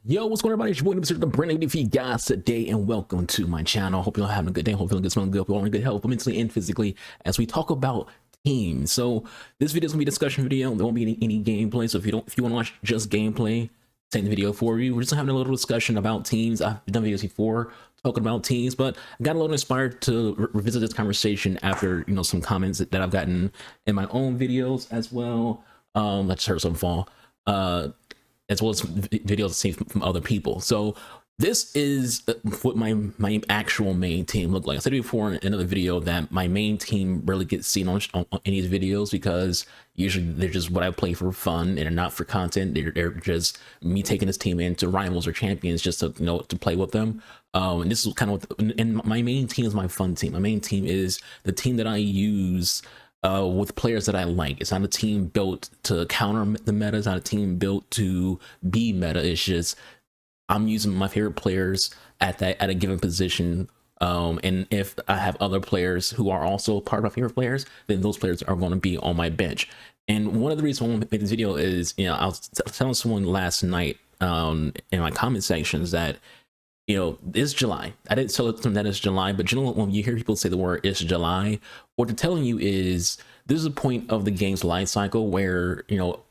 Yo, what's going on, everybody? It's your boy, Mr. The Brandon DV guys today, and welcome to my channel. Hope you're all having a good day. Hope you're feeling good, smelling good. Hope you're all in good health, mentally and physically, as we talk about teams. So this video is gonna be a discussion video. There won't be any gameplay. So if you want to watch just gameplay, take the video for you. We're just having a little discussion about teams. I've done videos before talking about teams, but I got a little inspired to revisit this conversation after some comments that I've gotten in my own videos as well. Let's start some fall. As well as videos seen from other people. So this is what my actual main team look like. I said before in another video that my main team rarely gets seen on any of these videos because usually they're just what I play for fun and they're not for content. They're just me taking this team into rivals or champions just to to play with them. And this is kind of and my main team is my fun team. My main team is the team that I use with players that I like. It's not a team built to counter the meta. It's not a team built to be meta. It's just I'm using my favorite players at a given position. And if I have other players who are also part of my favorite players, then those players are going to be on my bench. And one of the reasons I want to make this video is, I was telling someone last night in my comment sections that it's July. I didn't tell them that it's July, but when you hear people say the word it's July, what they're telling you is this is a point of the game's life cycle where,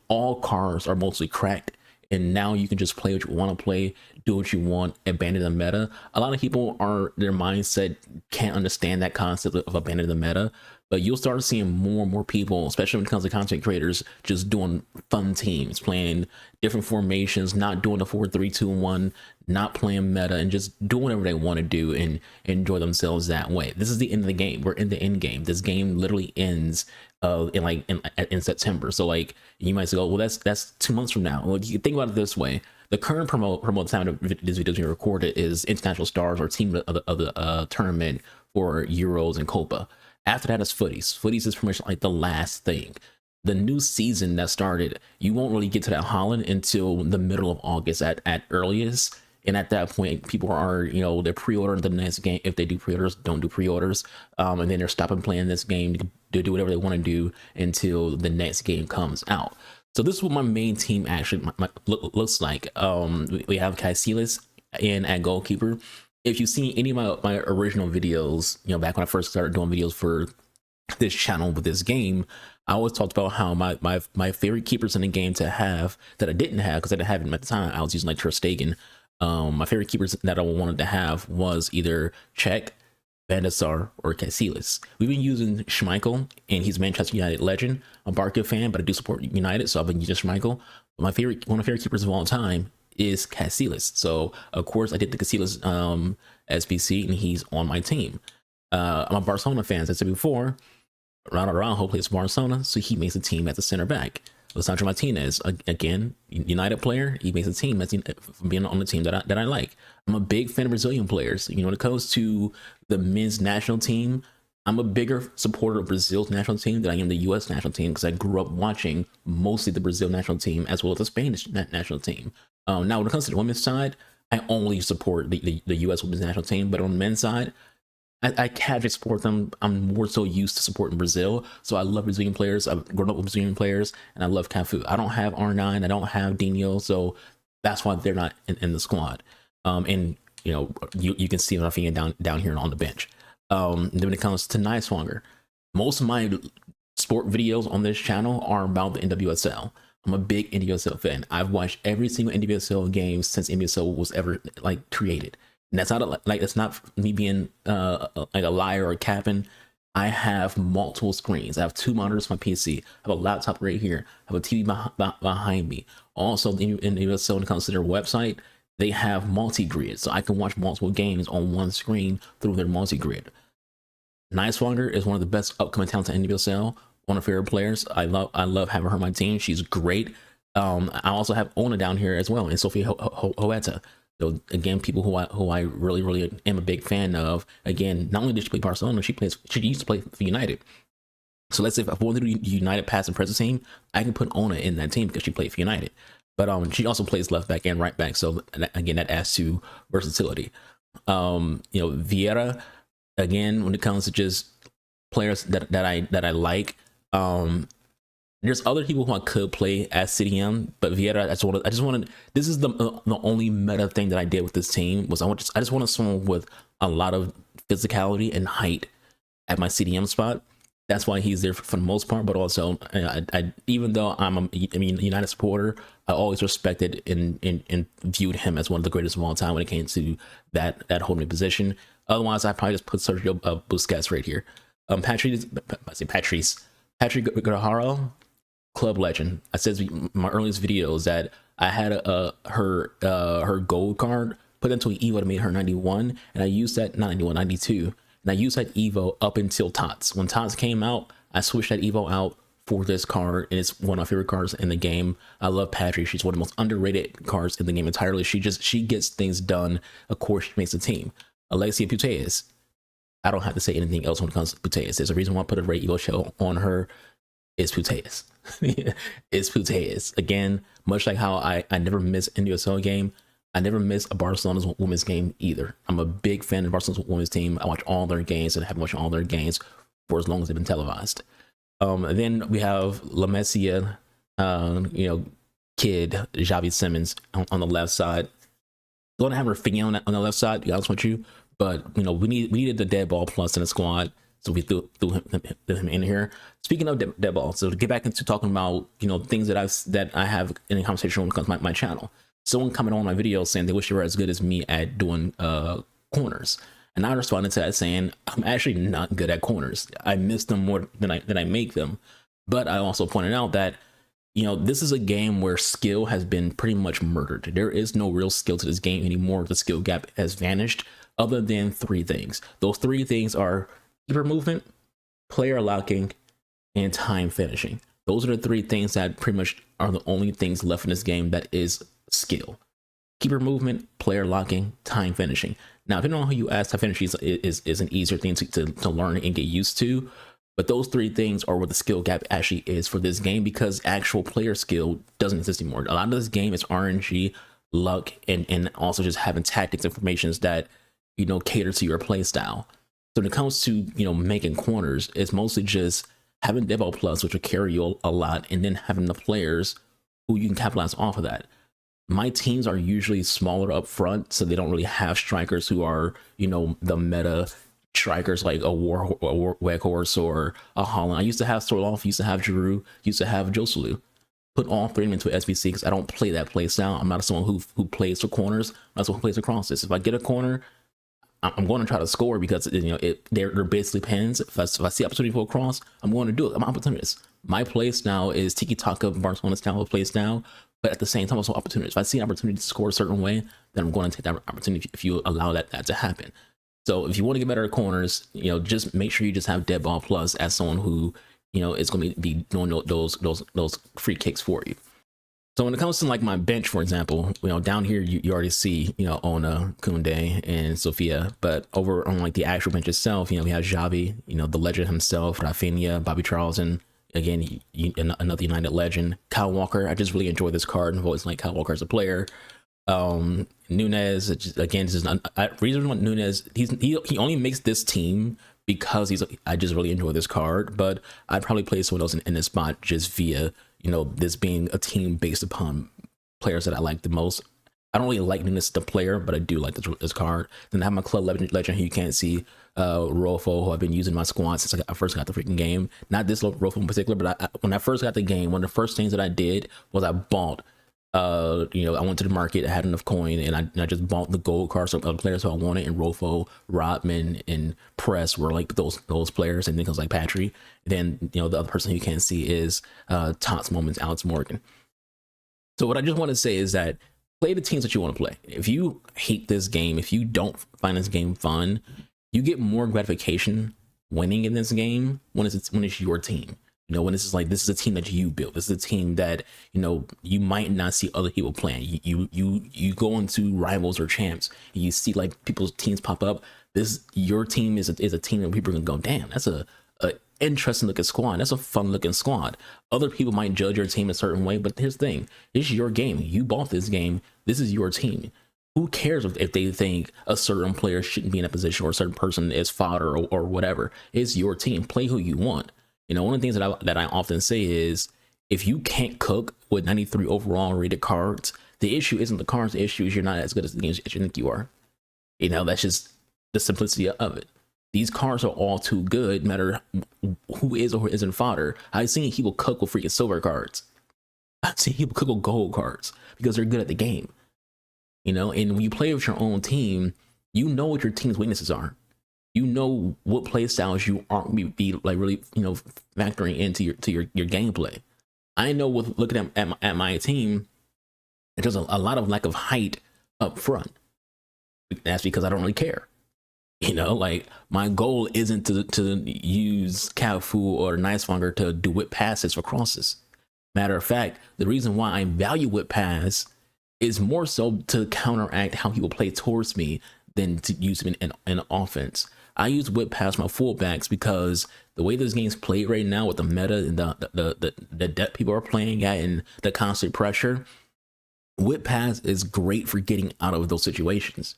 all cars are mostly cracked and now you can just play what you want to play, do what you want, abandon the meta. A lot of people their mindset can't understand that concept of abandoning the meta, but you'll start seeing more and more people, especially when it comes to content creators, just doing fun teams, playing different formations, not doing the 4-3-2-1, not playing meta, and just doing whatever they want to do and enjoy themselves that way. This is the end of the game. We're in the end game. This game literally ends in September. So like you might say, oh, well, that's 2 months from now. Well, you can think about it this way: the current promote time of this video being recorded is International Stars, or team of the tournament for Euros and Copa. After that is footies. Footies is pretty much like the last thing. The new season that started, you won't really get to that Holland until the middle of August at earliest. And at that point, people are, they're pre-ordering the next game. If they do pre-orders, don't do pre-orders. And then they're stopping playing this game to do whatever they want to do until the next game comes out. So this is what my main team actually looks like. We have Casillas in at goalkeeper. If you've seen any of my original videos, back when I first started doing videos for this channel with this game, I always talked about how my favorite keepers in the game to have that I didn't have because I didn't have them at the time. I was using like Ter Stegen. My favorite keepers that I wanted to have was either Czech, Van der Sar, or Casillas. We've been using Schmeichel, and he's a Manchester United legend. I'm a Barca fan, but I do support United, so I've been using Schmeichel. But one of my favorite keepers of all time is Casillas. So of course I did the Casillas SBC, and he's on my team. I'm a Barcelona fan, as I said before. Ronald Araujo plays Barcelona, so he makes a team at the center back. Lisandro Martinez, again, United player, he makes a team as being on the team that I like. I'm a big fan of Brazilian players. When it comes to the men's national team, I'm a bigger supporter of Brazil's national team than I am the U.S. national team because I grew up watching mostly the Brazil national team as well as the Spanish national team. Now, when it comes to the women's side, I only support the U.S. women's national team, but on the men's side, I casually support them. I'm more so used to supporting Brazil, so I love Brazilian players. I've grown up with Brazilian players, and I love Cafu. I don't have R9, I don't have Dino, so that's why they're not in the squad. And you can see Rafinha down here on the bench. Then when it comes to Niswanger, most of my sport videos on this channel are about the NWSL. I'm a big NWSL fan. I've watched every single NWSL game since NWSL was ever created. And that's not that's not me being like a liar or a capping. I have multiple screens. I have 2 monitors on my PC. I have a laptop right here. I have a TV behind me. Also, in the USL, when it comes to their website, they have multi-grid, so I can watch multiple games on one screen through their multi-grid. Niswanger is one of the best upcoming talents in NWSL. One of my favorite players. I love having her on my team. She's great. I also have Ona down here as well, and Sophie Huerta. So again, people who I really am a big fan of. Again, not only did she play Barcelona, she used to play for United. So let's say if I want to do United past and present team, I can put Ona in that team because she played for United. But she also plays left back and right back. So again, that adds to versatility. Vieira, again, when it comes to just players that I like, There's other people who I could play as CDM, but Vieira, I just wanted. This is the only meta thing that I did with this team was I just wanted someone with a lot of physicality and height at my CDM spot. That's why he's there for the most part. But also, I even though I'm a United supporter, I always respected and viewed him as one of the greatest of all time when it came to that holding position. Otherwise, I probably just put Sergio Busquets right here. Patrice Guerrero, club legend. I said in my earliest videos that I had her gold card put into an Evo to make her 91, and I used that, not 91, 92, and I used that Evo up until TOTS. When TOTS came out, I switched that Evo out for this card, and it's one of my favorite cards in the game. I love Patry. She's one of the most underrated cards in the game entirely. She gets things done. Of course, she makes the team. Alexia Putellas. I don't have to say anything else when it comes to Putellas. There's a reason why I put a Ray Evo shell on her. It's Putellas. It's Putellas. Again, much like how I never miss an NWSL game, I never miss a Barcelona's women's game either. I'm a big fan of Barcelona's women's team. I watch all their games and have watched all their games for as long as they've been televised. And then we have La Masia, kid, Xavi Simons on the left side. Don't have Rafinha on the left side, to be honest with you. But, we needed the dead ball plus in the squad. So we threw him in here. Speaking of dead ball, so to get back into talking about, things that I have in a conversation when it comes to my channel. Someone commented on my video saying they wish they were as good as me at doing corners. And I responded to that saying, I'm actually not good at corners. I miss them more than I make them. But I also pointed out that, this is a game where skill has been pretty much murdered. There is no real skill to this game anymore. The skill gap has vanished other than three things. Those three things are keeper movement, player locking, and time finishing. Those are the three things that pretty much are the only things left in this game that is skill. Keeper movement, player locking, time finishing. Now, depending on who you ask, time finishing is an easier thing to learn and get used to. But those three things are where the skill gap actually is for this game, because actual player skill doesn't exist anymore. A lot of this game is RNG, luck, and also just having tactics informations that, cater to your play style. So when it comes to, making corners, it's mostly just having Devo Plus, which will carry you a lot, and then having the players who you can capitalize off of that. My teams are usually smaller up front, so they don't really have strikers who are, the meta strikers like a Weghorst or a Haaland. I used to have Sorloff, used to have Giroud, used to have Joselu. Put all three of them into SBC because I don't play that play style. I'm not someone who plays for corners. I'm not someone who plays for crosses. If I get a corner, I'm going to try to score because they're basically pins. If I see opportunity for a cross, I'm going to do it. I'm an opportunist. My play style is tiki taka Barcelona style of play style, but at the same time also opportunist. If I see an opportunity to score a certain way, then I'm going to take that opportunity if you allow that to happen. So if you want to get better at corners, just make sure you just have dead ball plus as someone who is going to be doing those free kicks for you. So when it comes to like my bench, for example, down here you already see Ona, Koundé, and Sofia, but over on like the actual bench itself, we have Xavi, the legend himself, Rafinha, Bobby Charlton, again another United legend, Kyle Walker. I just really enjoy this card and I've always liked Kyle Walker as a player. Nunez, again, this is reason why Nunez he only makes this team because I just really enjoy this card, but I'd probably play someone else in this spot just via this being a team based upon players that I like the most. I don't really like Nunez the player, but I do like this card. Then I have my club legend who you can't see, Rolfo, who I've been using in my squad since I first got the freaking game. Not this Rolfo in particular, but when I first got the game, one of the first things that I did was I bought. I went to the market, I had enough coin, and I just bought the gold cards of players who I wanted, and Rolfo, Rodman, and Press were like those players, and then it was like Patry. Then the other person who you can't see is Tots Moments, Alex Morgan. So what I just want to say is that play the teams that you want to play. If you hate this game, if you don't find this game fun, you get more gratification winning in this game when it's your team. When this is a team that you built. This is a team that, you might not see other people playing. You go into rivals or champs and you see like people's teams pop up. Your team is a team that people are gonna go, damn, that's a interesting looking squad. That's a fun looking squad. Other people might judge your team a certain way, but here's the thing. It's your game. You bought this game. This is your team. Who cares if they think a certain player shouldn't be in a position or a certain person is fodder or whatever? It's your team. Play who you want. One of the things that I often say is If you can't cook with 93 overall rated cards, the issue isn't the cards. The issue is you're not as good as the games as you think you are. You know, that's just the simplicity of it. These cards are all too good, no matter who is or who isn't fodder. I've seen people cook with freaking silver cards. I've seen people cook with gold cards because they're good at the game. You know, and when you play with your own team, you know what your team's weaknesses are. You know what play styles you aren't be like really, you know, factoring into your gameplay. I know with looking at my team, there's a lot of lack of height up front. That's because I don't really care. You know, like my goal isn't to use Cafu or Nicemonger to do whip passes for crosses. Matter of fact, the reason why I value whip pass is more so to counteract how people play towards me than to use them in offense. I use whip pass my fullbacks because the way this game's played right now with the meta and the depth people are playing at and the constant pressure, whip pass is great for getting out of those situations.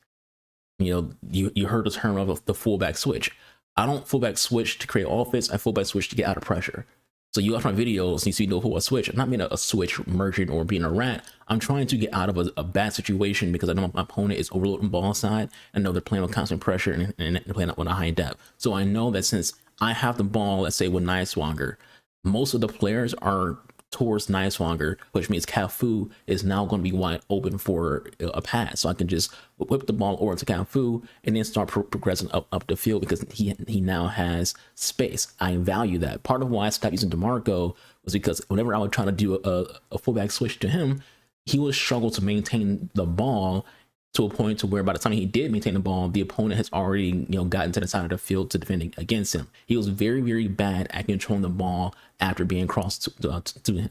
You know, you heard the term of the fullback switch. I don't fullback switch to create offense. I fullback switch to get out of pressure. So you watch my videos and you see no fullback switch. I'm not being a switch merchant or being a rat. I'm trying to get out of a bad situation because I know my opponent is overloading ball side. I know they're playing with constant pressure and they're playing with a high depth. So I know that since I have the ball, let's say with Nicemonger, most of the players are towards Nicemonger, which means Cafu is now going to be wide open for a pass. So I can just whip the ball over to Cafu and then start progressing up the field because he now has space. I value that. Part of why I stopped using DeMarco was because whenever I would try to do a fullback switch to him, he would struggle to maintain the ball to a point to where by the time he did maintain the ball, the opponent has already, you know, gotten to the side of the field to defend against him. He was very, very bad at controlling the ball after being crossed to him.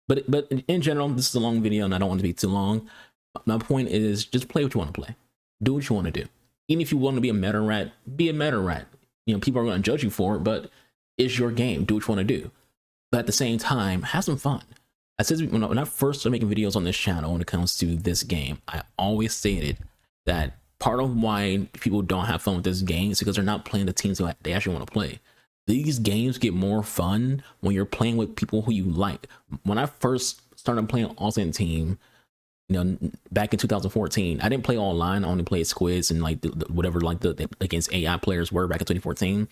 But in general, this is a long video and I don't want to be too long. My point is just play what you want to play. Do what you want to do. Even if you want to be a meta rat, be a meta rat. You know, people are going to judge you for it, but it's your game. Do what you want to do. But at the same time, have some fun. I said when I first started making videos on this channel when it comes to this game, I always stated that part of why people don't have fun with this game is because they're not playing the teams that they actually want to play. These games get more fun when you're playing with people who you like. When I first started playing Ultimate Team, you know, back in 2014, I didn't play online. I only played squids and like whatever like the against AI players were back in 2014.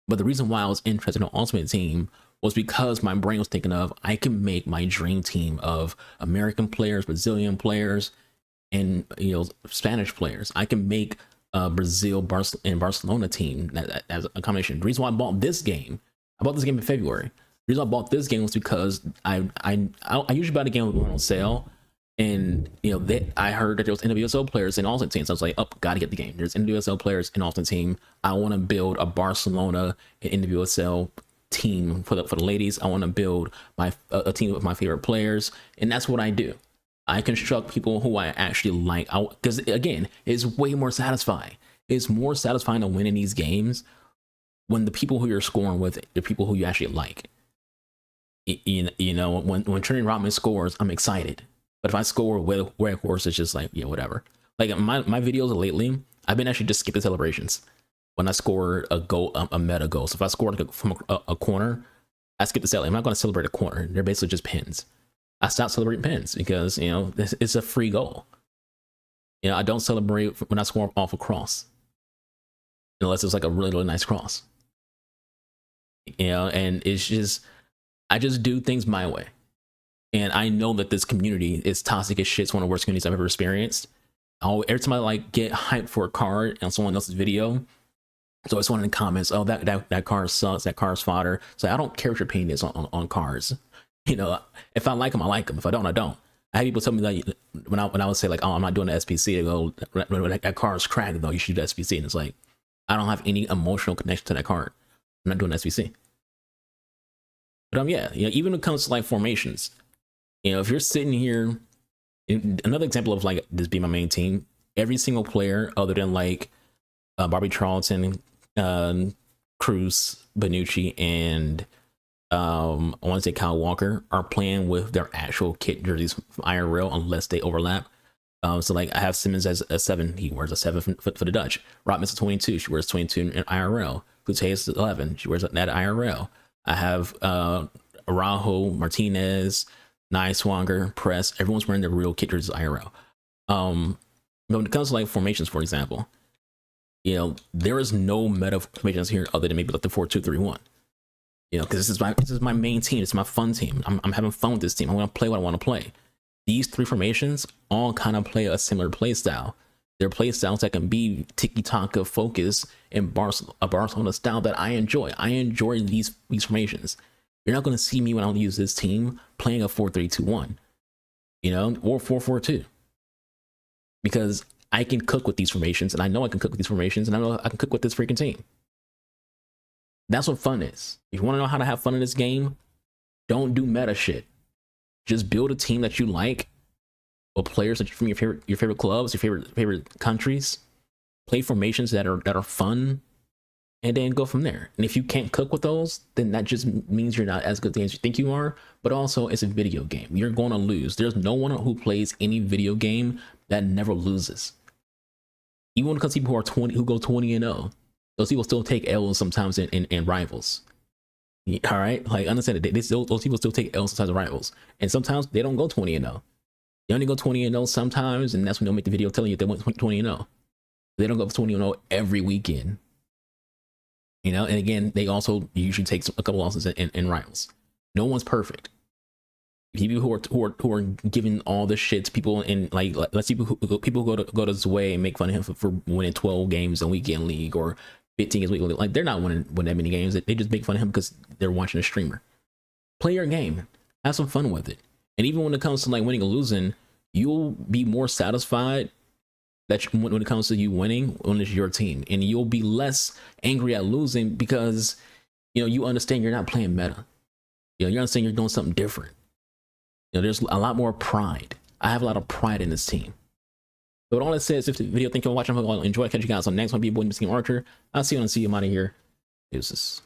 But the reason why I was interested in Ultimate Team was because my brain was thinking of, I can make my dream team of American players, Brazilian players, and, you know, Spanish players. I can make a Brazil and Barcelona team as a combination. The reason why I bought this game in February. The reason I bought this game was because I usually buy the game when on sale. And, you know, I heard that there was NWSL players in Ultimate Team. So I was like, oh, gotta get the game. There's NWSL players in Ultimate Team. I want to build a Barcelona and NWSL team for the ladies. I want to build a team of my favorite players, and that's what I do. I construct people who I actually like, because again, it's way more satisfying. It's more satisfying to win in these games when the people who you're scoring with are people who you actually like. You know, when Trinity Rodman scores, I'm excited. But if I score with Red Horse, it's just like, yeah, whatever. Like my videos lately, I've been actually just skipping celebrations. When I score a goal, a meta goal. So if I score from a corner, I skip the celebration. I'm not going to celebrate a corner. They're basically just pins. I stopped celebrating pins because, you know, it's a free goal. You know, I don't celebrate when I score off a cross, unless it's like a really, really nice cross. You know, and it's just, I just do things my way. And I know that this community is toxic as shit. It's one of the worst communities I've ever experienced. Every time I like get hyped for a card on someone else's video, so it's one in the comments, oh, that card sucks, that card's fodder. So I don't care what your opinion is on cards. You know, if I like them, I like them. If I don't, I don't. I have people tell me that when I would say like, oh, I'm not doing the SPC, they go, that card's cracked though, you should do the SPC. And it's like, I don't have any emotional connection to that card. I'm not doing the SPC. But yeah, you know, even when it comes to like formations, you know, if you're sitting here, another example of like this being my main team, every single player other than like Barbie Charlton, Cruz, Bonucci, and I want to say Kyle Walker are playing with their actual kit jerseys from IRL unless they overlap. So like I have Simmons as a 7, he wears a 7 for the Dutch. Rodman's a 22, she wears 22 in IRL. Gutierrez is 11, she wears that IRL. I have Araujo, Martinez, Niswanger, Press, everyone's wearing their real kickers IRL. But when it comes to like formations, for example, you know, there is no meta formations here other than maybe like the 4-2-3-1. You know, because this is my main team. It's my fun team. I'm having fun with this team. I want to play what I want to play. These three formations all kind of play a similar play style. They're play styles that can be tiki-taka focus and a Barcelona style that I enjoy. I enjoy these formations. You're not going to see me when I use this team playing a 4-3-2-1, you know, or 4-4-2, because I can cook with these formations, and I know I can cook with these formations, and I know I can cook with this freaking team. That's what fun is. If you want to know how to have fun in this game, don't do meta shit. Just build a team that you like, or players that from your favorite clubs, your favorite countries. Play formations that are fun, and then go from there. And if you can't cook with those, then that just means you're not as good as you think you are. But also, it's a video game. You're going to lose. There's no one who plays any video game that never loses. Even when it comes to people who go 20-0. Those people still take L's sometimes in rivals. All right, like understand it. Those people still take L's sometimes in rivals, and sometimes they don't go 20-0. They only go 20-0 sometimes, and that's when they'll make the video telling you if they went 20-0. They don't go 20-0 every weekend. You know, and again, they also usually take a couple losses in rivals. No one's perfect. People who are giving all the shit to people in like let's see people go to Zwei and make fun of him for winning 12 games in weekend league or 15 games weekly. Like, they're not winning that many games. They just make fun of him because they're watching a streamer. Play your game, have some fun with it, and even when it comes to like winning or losing, you'll be more satisfied that when it comes to you winning when it's your team, and you'll be less angry at losing because you know you understand you're not playing meta. You know, you understand you're doing something different. You know, there's a lot more pride. I have a lot of pride in this team. But all it says, if the video, thank you for watching. I hope you all enjoy. Catch you guys on the next one. Be boy, Mr. Archer. I'll see you and see you. I'm out of here. Deuces.